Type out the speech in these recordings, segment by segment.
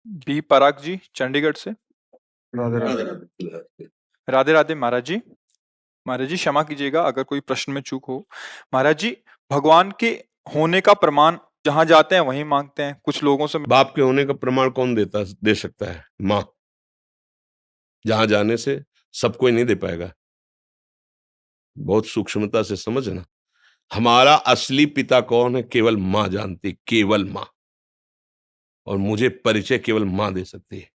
B पराग जी चंडीगढ़ से। राधे राधे। राधे राधे महाराज जी। महाराज जी क्षमा कीजिएगा अगर कोई प्रश्न में चूक हो। महाराज जी, भगवान के होने का प्रमाण जहां जाते हैं वहीं मांगते हैं। कुछ लोगों से बाप के होने का प्रमाण कौन दे सकता है? माँ। जहां जाने से सब कोई नहीं दे पाएगा। बहुत सूक्ष्मता से समझना। हमारा असली पिता कौन है केवल माँ जानती, केवल माँ। और मुझे परिचय केवल माँ दे सकती है।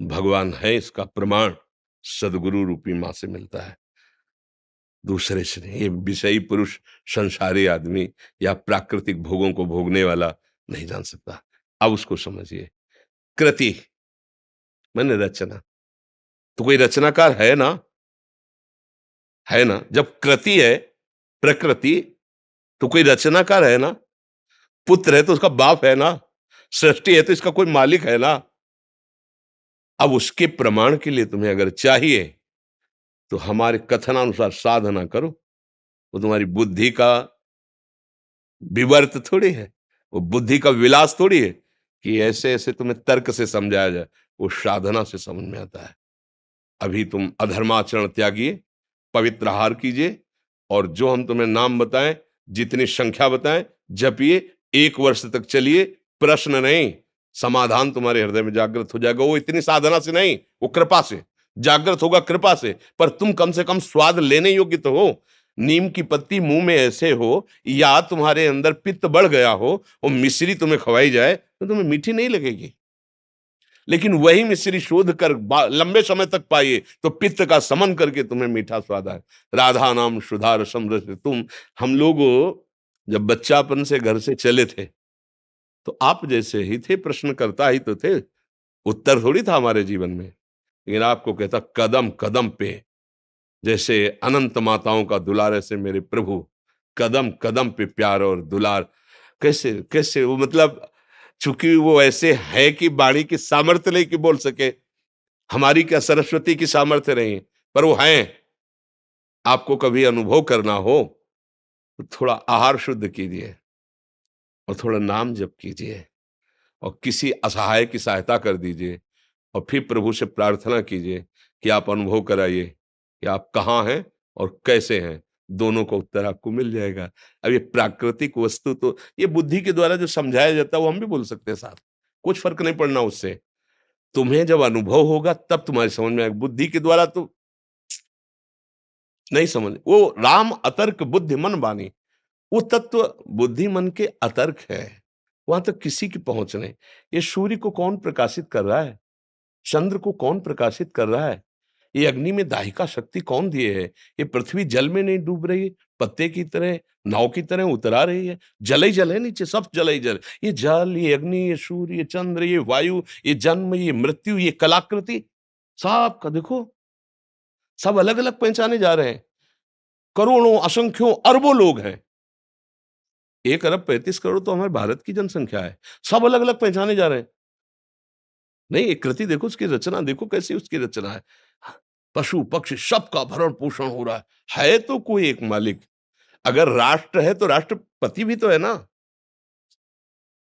भगवान है इसका प्रमाण सदगुरु रूपी माँ से मिलता है, दूसरे से नहीं। ये विषयी पुरुष, संसारी आदमी या प्राकृतिक भोगों को भोगने वाला नहीं जान सकता। अब उसको समझिए। कृति मैंने रचना, तो कोई रचनाकार है ना? है ना? जब कृति है प्रकृति, तो कोई रचनाकार है ना? पुत्र है तो उसका बाप है ना? सृष्टि है तो इसका कोई मालिक है ना? अब उसके प्रमाण के लिए तुम्हें अगर चाहिए तो हमारे कथनानुसार साधना करो। वो तुम्हारी बुद्धि का विवर्त थोड़ी है, वो बुद्धि का विलास थोड़ी है कि ऐसे ऐसे तुम्हें तर्क से समझाया जाए। वो साधना से समझ में आता है। अभी तुम अधर्माचरण त्यागिए, पवित्र आहार कीजिए, और जो हम तुम्हें नाम बताएं, जितनी संख्या बताएं, जपिए। 1 वर्ष तक चलिए, प्रश्न नहीं, समाधान तुम्हारे हृदय में जागृत हो जाएगा। वो इतनी साधना से नहीं, वो कृपा से जागृत होगा, कृपा से। पर तुम कम से कम स्वाद लेने योग्य तो हो। नीम की पत्ती मुंह में ऐसे हो, या तुम्हारे अंदर पित्त बढ़ गया हो, वो मिश्री तुम्हें खवाई जाए तो तुम्हें मीठी नहीं लगेगी। लेकिन वही मिश्री शोध कर लंबे समय तक पाइए तो पित्त का समन करके तुम्हें मीठा स्वाद आए। राधा नाम सुधा रसम रस तुम। हम लोग जब बच्चापन से घर से चले थे तो आप जैसे ही थे, प्रश्नकर्ता ही तो थे, उत्तर थोड़ी था हमारे जीवन में। लेकिन आपको कहता कदम कदम पे, जैसे अनंत माताओं का दुलार ऐसे मेरे प्रभु, कदम कदम पे प्यार और दुलार। कैसे कैसे वो, मतलब चूंकि वो ऐसे है कि वाणी की सामर्थ्य नहीं कि बोल सके। हमारी क्या सरस्वती की सामर्थ्य नहीं, पर वो हैं। आपको कभी अनुभव करना हो तो थोड़ा आहार शुद्ध कीजिए और थोड़ा नाम जप कीजिए और किसी असहाय की सहायता कर दीजिए, और फिर प्रभु से प्रार्थना कीजिए कि आप अनुभव कराइए कि आप कहाँ हैं और कैसे हैं। दोनों का उत्तर आपको मिल जाएगा। अब ये प्राकृतिक वस्तु तो ये बुद्धि के द्वारा जो समझाया जाता है वो हम भी बोल सकते हैं साथ, कुछ फर्क नहीं पड़ना उससे। तुम्हें जब अनुभव होगा तब तुम्हारी समझ में आएगा। बुद्धि के द्वारा तो नहीं समझ। वो राम अतर्क बुद्धि मन बानी, वो तत्व बुद्धि मन के अतर्क है, वहां तक किसी की पहुंच नहीं। ये सूर्य को कौन प्रकाशित कर रहा है? चंद्र को कौन प्रकाशित कर रहा है? ये अग्नि में दाहिका शक्ति कौन दिए है? ये पृथ्वी जल में नहीं डूब रही, पत्ते की तरह, नाव की तरह उतरा रही है। जल ही जल है नीचे, सब जल ही जल। ये जल, ये अग्नि, ये सूर्य, ये चंद्र, ये वायु, ये जन्म, ये मृत्यु, ये कलाकृति, सब का देखो, सब अलग अलग पहचाने जा रहे हैं। करोड़ों, असंख्यों, अरबों लोग हैं। 1 अरब 35 करोड़ तो हमारे भारत की जनसंख्या है। सब अलग अलग पहचाने जा रहे हैं। नहीं, एक कृति देखो, उसकी रचना देखो कैसी उसकी रचना है। पशु पक्षी सबका भरण पोषण हो रहा है तो कोई एक मालिक। अगर राष्ट्र है तो राष्ट्रपति भी तो है ना,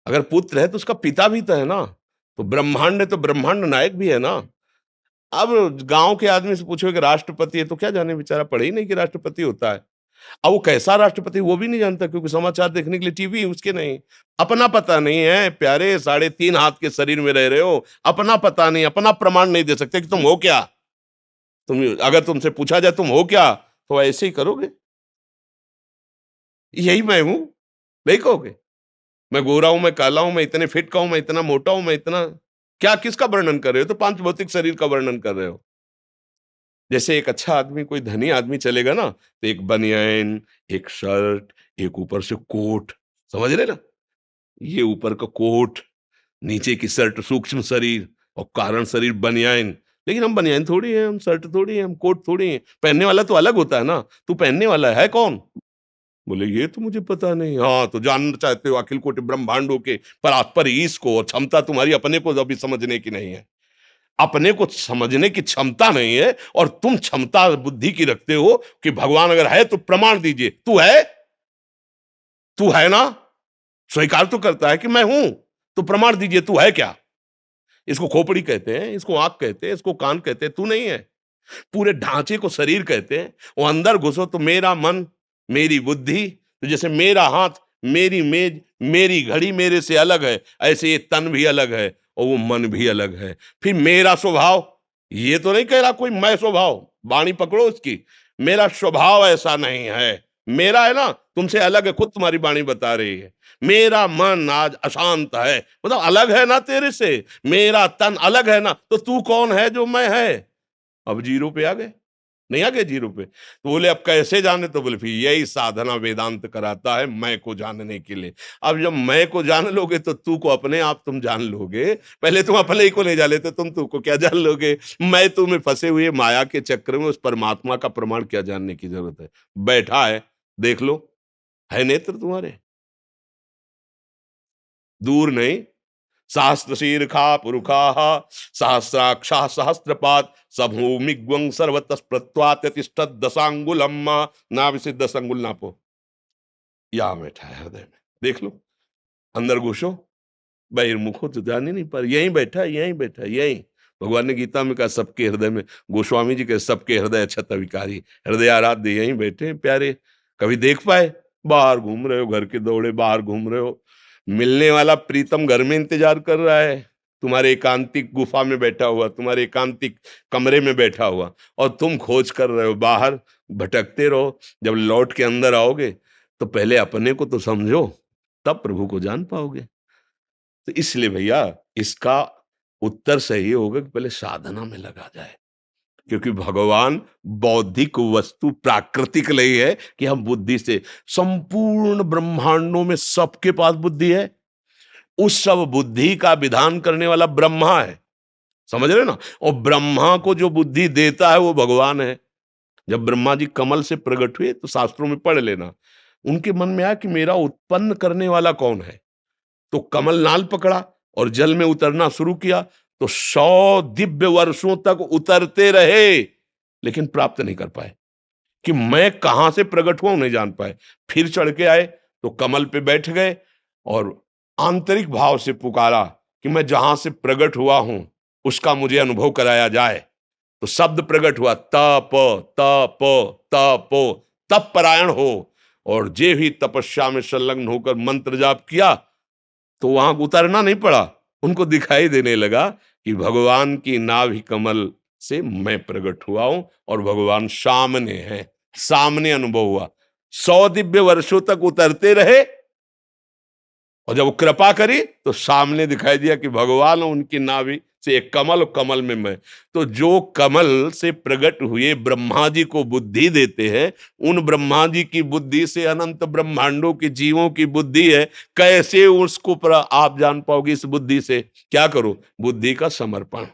अगर पुत्र है तो उसका पिता भी तो है ना, तो ब्रह्मांड है तो ब्रह्मांड नायक भी है ना। अब गांव के आदमी से पूछो कि राष्ट्रपति है तो क्या जाने, बेचारा पढ़े ही नहीं कि राष्ट्रपति होता है। अब वो कैसा राष्ट्रपति वो भी नहीं जानता, क्योंकि समाचार देखने के लिए टीवी उसके नहीं। अपना पता नहीं है प्यारे, 3.5 हाथ के शरीर में रह रहे हो, अपना पता नहीं, अपना प्रमाण नहीं दे सकते कि तुम हो क्या। तुम अगर तुमसे पूछा जाए तुम हो क्या, तो ऐसे ही करोगे, यही मैं हूं, नहीं कहोगे। मैं गोरा हूं, मैं काला हूं, मैं इतने फिट का हूं, मैं इतना मोटा हूं, मैं इतना, क्या किसका वर्णन कर रहे हो? तो पांच भौतिक शरीर का वर्णन कर रहे हो। जैसे एक अच्छा आदमी, कोई धनी आदमी चलेगा ना, तो एक बनियान, एक शर्ट, एक ऊपर से कोट, समझ रहे ना, ये ऊपर का कोट, नीचे की शर्ट, सूक्ष्म शरीर और कारण शरीर बनियान। लेकिन हम बनियान थोड़ी है, हम शर्ट थोड़ी है, हम कोट थोड़ी है। पहनने वाला तो अलग होता है ना। तू पहनने वाला है कौन? बोले ये तो मुझे पता नहीं। हाँ, तो जानना चाहते हो अखिल कोटि ब्रह्मांडों के परात्पर ईश को, और क्षमता तुम्हारी अपने को अभी समझने की नहीं है। अपने को समझने की क्षमता नहीं है, और तुम क्षमता बुद्धि की रखते हो कि भगवान अगर है तो प्रमाण दीजिए। तू है, तू है ना, स्वीकार तो करता है कि मैं हूं, तो प्रमाण दीजिए, तू है क्या? इसको खोपड़ी कहते हैं, इसको आंख कहते हैं, इसको कान कहते हैं, तू नहीं है। पूरे ढांचे को शरीर कहते हैं। वो अंदर घुसो तो मेरा मन, मेरी बुद्धि, तो जैसे मेरा हाथ, मेरी मेज, मेरी घड़ी मेरे से अलग है, ऐसे ये तन भी अलग है और वो मन भी अलग है। फिर मेरा स्वभाव, ये तो नहीं कह रहा कोई मैं स्वभाव, वाणी पकड़ो उसकी, मेरा स्वभाव ऐसा नहीं है, मेरा है ना, तुमसे अलग है, खुद तुम्हारी वाणी बता रही है। मेरा मन आज अशांत है, मतलब अलग है ना तेरे से। मेरा तन अलग है ना, तो तू कौन है जो मैं है? अब जीरो पे आ गए, नहीं आ गए जीरो पे? तो बोले अब कैसे जाने? तो बोले फिर यही साधना वेदांत कराता है, मैं को जानने के लिए। अब जब मैं को जान लोगे तो तू को अपने आप तुम जान लोगे। पहले तुम अपने ही को नहीं जान लेते, तुम तू को क्या जान लोगे? मैं तुम्हें फंसे हुए माया के चक्र में उस परमात्मा का प्रमाण क्या जानने की जरूरत है? बैठा है, देख लो, है नेत्र तुम्हारे, दूर नहीं। सहस्त्र शीर्षा पुरुखा सहस्राक्षा सहस्त्रपात सभूमिग्वं सर्वतः प्रत्वात्यतिष्ठत् दशांगुलम ना विसिद्ध दशांगुल नापो। यहाँ बैठा है हृदय में, देख लो, अंदर घुसो, बहिर्मुख हो तो जान ही नहीं पर यहीं बैठा है, यहीं बैठा है, यहीं। भगवान ने गीता में कहा सबके हृदय में, गोस्वामी जी के सबके हृदय छत विकारी, हृदय आराध्य यहीं बैठे हैं प्यारे। कभी देख पाए? बाहर घूम रहे हो, घर के दौड़े बाहर घूम रहे हो। मिलने वाला प्रीतम घर में इंतजार कर रहा है, तुम्हारे एकांतिक गुफा में बैठा हुआ, तुम्हारे एकांतिक कमरे में बैठा हुआ, और तुम खोज कर रहे हो, बाहर भटकते रहो। जब लौट के अंदर आओगे तो पहले अपने को तो समझो, तब प्रभु को जान पाओगे। तो इसलिए भैया इसका उत्तर सही होगा कि पहले साधना में लगा जाए, क्योंकि भगवान बौद्धिक वस्तु प्राकृतिक नहीं है कि हम बुद्धि से, संपूर्ण ब्रह्मांडों में सबके पास बुद्धि है। उस सब बुद्धि का विधान करने वाला ब्रह्मा है, समझ रहे ना? और ब्रह्मा को जो बुद्धि देता है वो भगवान है। जब ब्रह्मा जी कमल से प्रकट हुए तो शास्त्रों में पढ़ लेना, उनके मन में आया कि मेरा उत्पन्न करने वाला कौन है। तो कमल नाल पकड़ा और जल में उतरना शुरू किया, तो 100 दिव्य वर्षों तक उतरते रहे, लेकिन प्राप्त नहीं कर पाए कि मैं कहां से प्रकट हुआ, नहीं जान पाए। फिर चढ़ के आए तो कमल पे बैठ गए और आंतरिक भाव से पुकारा कि मैं जहां से प्रकट हुआ हूं उसका मुझे अनुभव कराया जाए। तो शब्द प्रकट हुआ, तप तप तप, तप परायण हो। और जे भी तपस्या में संलग्न होकर मंत्र जाप किया तो वहां उतरना नहीं पड़ा, उनको दिखाई देने लगा कि भगवान की नाभि कमल से मैं प्रकट हुआ हूं और भगवान सामने है, सामने अनुभव हुआ। 100 दिव्य वर्षों तक उतरते रहे और जब वो कृपा करी तो सामने दिखाई दिया कि भगवान उनकी नाभि से एक कमल और कमल में मैं। तो जो कमल से प्रकट हुए ब्रह्मा जी को बुद्धि देते हैं, उन ब्रह्मा जी की बुद्धि से अनंत ब्रह्मांडों के जीवों की बुद्धि है, कैसे उसको आप जान पाओगे? इस बुद्धि से क्या करो? बुद्धि का समर्पण।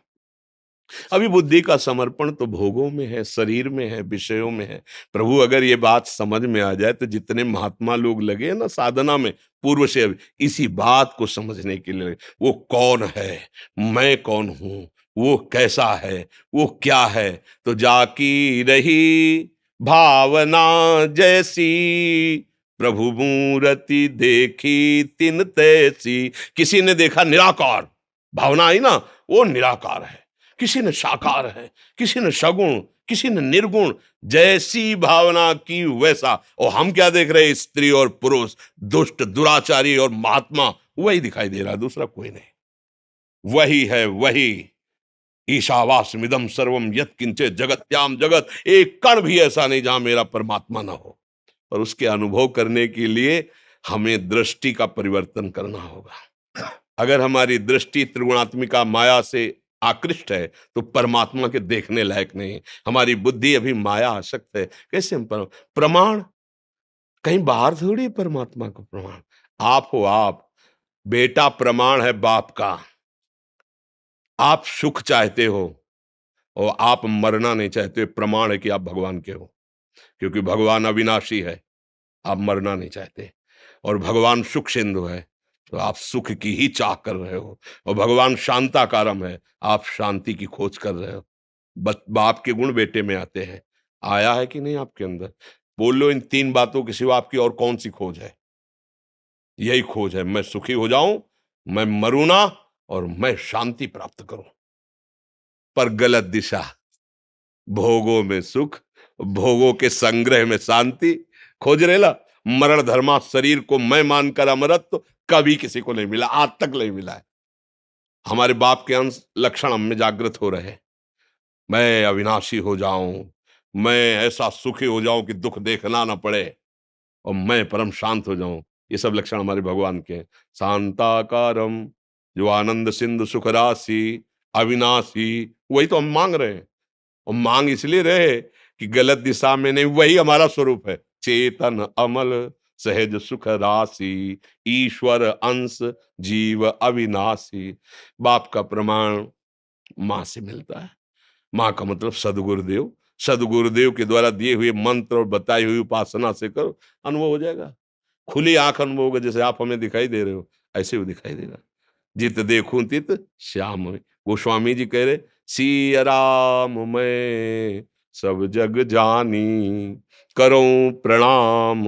अभी बुद्धि का समर्पण तो भोगों में है, शरीर में है, विषयों में है। प्रभु अगर ये बात समझ में आ जाए तो जितने महात्मा लोग लगे ना साधना में पूर्व से, अभी इसी बात को समझने के लिए लगे। वो कौन है, मैं कौन हूं, वो कैसा है, वो क्या है। तो जाकी रही भावना जैसी, प्रभु मूर्ति देखी तिन तैसी। किसी ने देखा निराकार, भावना आई ना, वो निराकार है। किसी ने साकार है, किसी ने सगुण, किसी ने निर्गुण, जैसी भावना की वैसा। और हम क्या देख रहे हैं? स्त्री और पुरुष, दुष्ट दुराचारी और महात्मा, वही दिखाई दे रहा है, दूसरा कोई नहीं। वही है वही। ईशावास्मिदं सर्वम यत् किंचित् जगत्याम जगत, एक कण भी ऐसा नहीं जहां मेरा परमात्मा ना हो। और उसके अनुभव करने के लिए हमें दृष्टि का परिवर्तन करना होगा। अगर हमारी दृष्टि त्रिगुणात्मिका माया से आकृष्ट है तो परमात्मा के देखने लायक नहीं। हमारी बुद्धि अभी माया आसक्त है। कैसे हम प्रमाण कहीं बाहर थोड़ी परमात्मा का प्रमाण, आप हो। आप बेटा प्रमाण है बाप का। आप सुख चाहते हो और आप मरना नहीं चाहते, प्रमाण है कि आप भगवान के हो। क्योंकि भगवान अविनाशी है, आप मरना नहीं चाहते। और भगवान सुख सिंधु है, तो आप सुख की ही चाह कर रहे हो। और भगवान शांताकारम है, आप शांति की खोज कर रहे हो। बाप के गुण बेटे में आते हैं। आया है कि नहीं आपके अंदर? बोलो, इन 3 बातों के सिवा आपकी और कौन सी खोज है? यही खोज है, मैं सुखी हो जाऊं, मैं मरूं ना, और मैं शांति प्राप्त करूं। पर गलत दिशा, भोगों में सुख, भोगों के संग्रह में शांति खोज रेला, मरण धर्मा शरीर को मैं मानकर अमरत्व कभी किसी को नहीं मिला, आज तक नहीं मिला है। हमारे बाप के अंश लक्षण हम में जागृत हो रहे हैं। मैं अविनाशी हो जाऊं, मैं ऐसा सुखी हो जाऊं कि दुख देखना ना पड़े, और मैं परम शांत हो जाऊं। ये सब लक्षण हमारे भगवान के हैं। शांताकारम, जो आनंद सिंधु सुख राशि, अविनाशी, वही तो हम मांग रहे हैं। और मांग इसलिए रहे कि गलत दिशा में नहीं, वही हमारा स्वरूप है। चेतन अमल सहज सुख राशि, ईश्वर अंश जीव अविनाशी। बाप का प्रमाण माँ से मिलता है। माँ का मतलब सदगुरुदेव। सदगुरुदेव के द्वारा दिए हुए मंत्र और बताई हुई उपासना से करो, अनुभव हो जाएगा। खुली आंख अनुभव होगा, जैसे आप हमें दिखाई दे रहे हो ऐसे वो दिखाई देगा। जित देखूं तित श्याम में। गोस्वामी जी कह रहे, सिया राम मैं सब जग जानी, करूं प्रणाम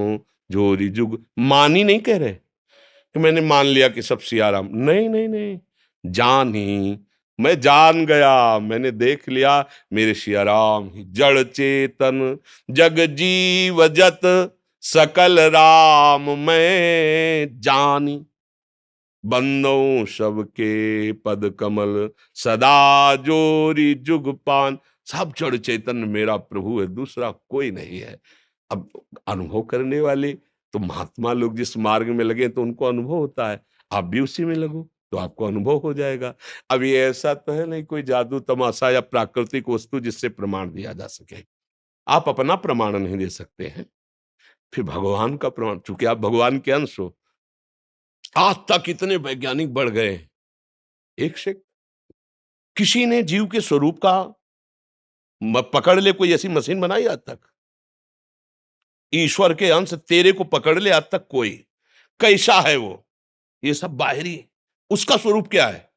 जोरी जुग। मानी नहीं कह रहे कि मैंने मान लिया कि सब सिया राम, नहीं नहीं नहीं, जानी, मैं जान गया, मैंने देख लिया मेरे सिया राम ही जड़ चेतन जग जीव जत सकल राम मैं जानी। बंदों सबके पद कमल सदा जोरी जुग पान। सब जड़ चेतन मेरा प्रभु है, दूसरा कोई नहीं है। अब अनुभव करने वाले तो महात्मा लोग जिस मार्ग में लगे तो उनको अनुभव होता है। आप भी उसी में लगो तो आपको अनुभव हो जाएगा। अब ये ऐसा तो है नहीं कोई जादू तमाशा या प्राकृतिक वस्तु जिससे प्रमाण दिया जा सके। आप अपना प्रमाण नहीं दे सकते हैं, फिर भगवान का प्रमाण, चूंकि आप भगवान के अंश हो। आज तक इतने वैज्ञानिक बढ़ गए, एक से किसी ने जीव के स्वरूप का पकड़ ले कोई ऐसी मशीन बनाई आज तक? ईश्वर के अंश तेरे को पकड़ ले आज तक कोई? कैसा है वो? ये सब बाहरी, उसका स्वरूप क्या है?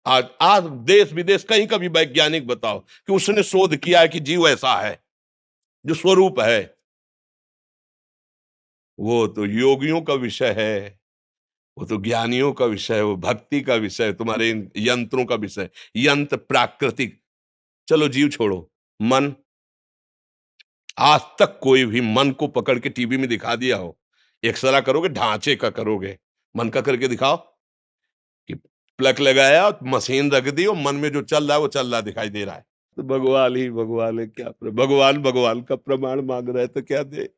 आज आज देश विदेश कहीं का भी वैज्ञानिक बताओ कि उसने शोध किया है कि जीव ऐसा है जो स्वरूप है। वो तो योगियों का विषय है, वो तो ज्ञानियों का विषय है, वो भक्ति का विषय है, तुम्हारे इन यंत्रों का विषय। यंत्र प्राकृतिक, चलो जीव छोड़ो, मन। आज तक कोई भी मन को पकड़ के टीवी में दिखा दिया हो? एक्सरा करोगे, ढांचे का करोगे, मन का करके दिखाओ कि प्लग लगाया, मशीन रख दी और मन में जो चल रहा है वो चल रहा दिखाई दे रहा है। तो भगवान ही भगवान है, क्या भगवान भगवान का प्रमाण मांग रहे तो क्या दे?